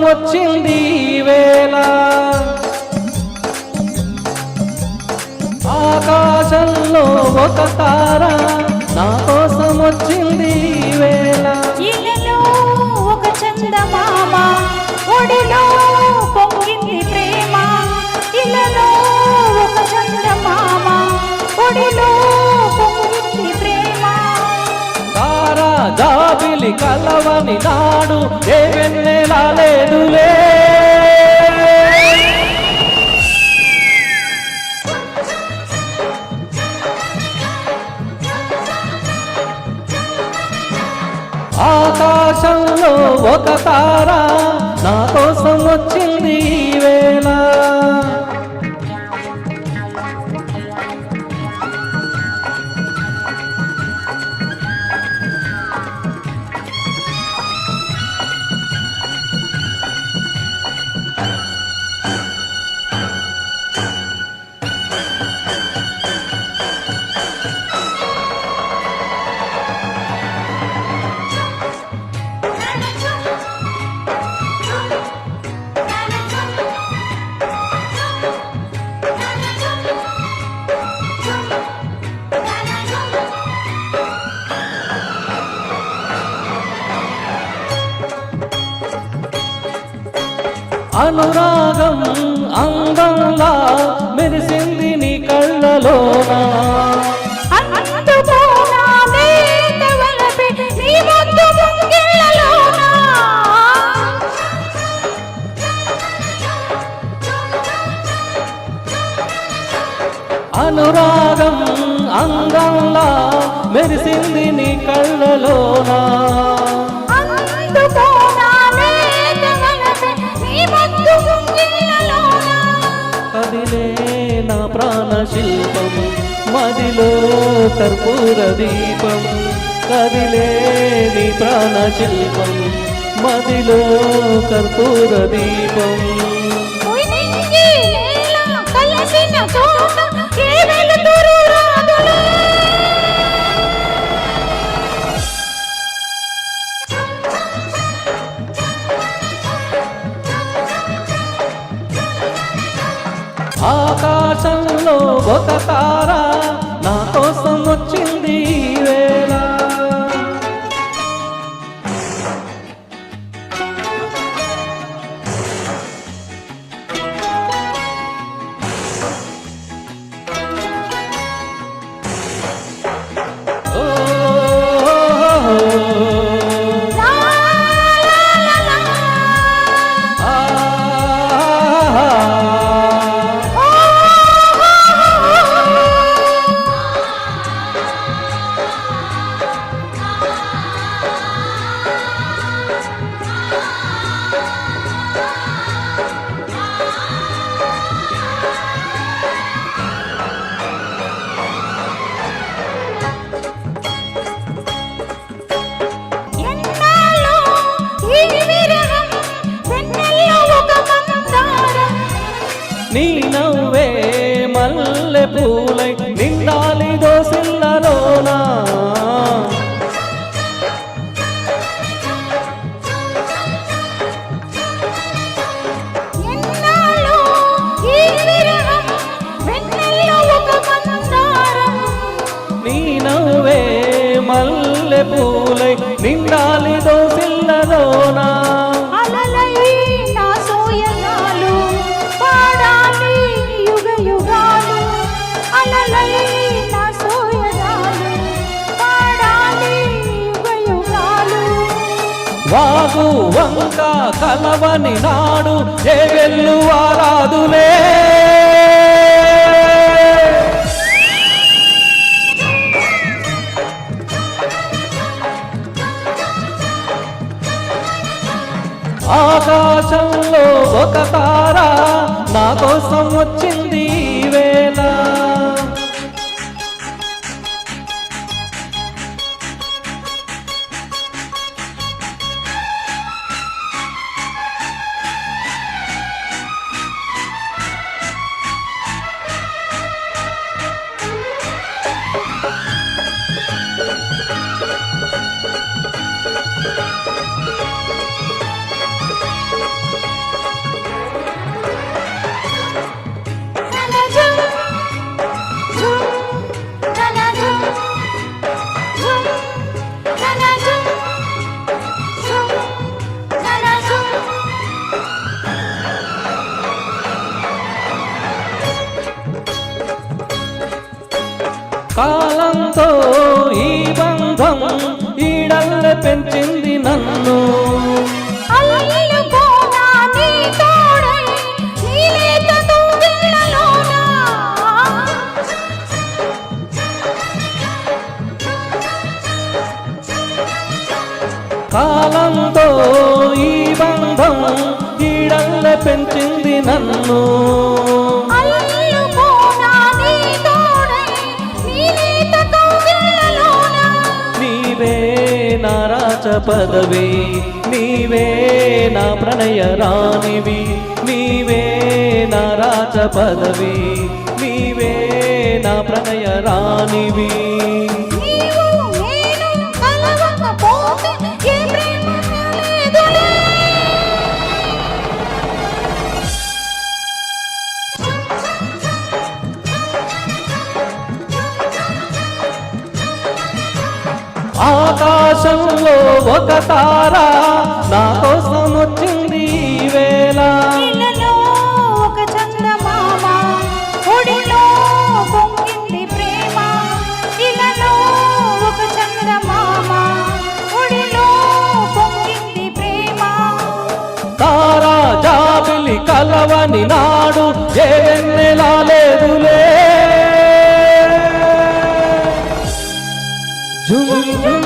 వచ్చింది వేళ ఆకాశంలో ఒక తార నా కోసం వచ్చింది వేళ ఇలలో ఒక చందమామ ఒడిలో పొంగింది ప్రేమ ఇలలో ఒక చందమామ ఒడిలో పొంగింది ప్రేమ తారా జాబిలి కలవని నాడు ఏ వెన్నెలా లేదులే ఆకాశంలో ఒక తార నా కోసం వచ్చింది వేళ అనురాగం అందంలా మెరిసింది నీ కళ్ళలోనా అనురాగం అందంలా మెరిసింది నీ కళ్ళలోనా కదిలే నా ప్రాణ శిల్పం మదిలో కర్పూర దీపం కదిలే నీ ప్రాణ శిల్పం మదిలో కర్పూర దీపం ఆకాశంలో ఒక తార నా కోసం వచ్చింది వేళ నీ నవ్వే మల్లె పూలై నిండాలి దోసిల్లలోనా నీ నవ్వే మల్లె పూలై నిండాలి దోసిల్లలోనా వాగు వంక కలవని నాడు ఏ వెళ్ళు వారాదులే ఆకాశంలో ఒక తార నా కోసం వచ్చింది వేళ కాలంతో ఈ బంధం ఈడల్లె పెంచింది నన్ను. అల్లుకోనా నీ తోడై నీ లేత తూవెళ్ళలోన. కాలంతో ఈ బంధం ఈడల్లె పెంచింది నన్ను. అల్లుకోనా నీ తోడై నీ లేత తూవెళ్ళలోన. నీవే నా రాజ పదవి, నీవే నా ప్రణయ రాణివి, నీవే నా రాజ పదవి, నీవే నా ప్రణయ రాణివి. నీవు నేను కలవకపోతే ఏ ప్రేమ లేదులే. ఆకాశంలో ఒక తార నా కోసం వచ్చింది ఈ వేళ. ఇలలో ఒక చందమామ ఒడిలో పొంగింది ప్రేమ. ఇలలో ఒక చందమామ ఒడిలో పొంగింది ప్రేమ. తారా జాబిలి కలవని నాడు ఏ వెన్నెలా లేదులే. జుమ్ జుమ్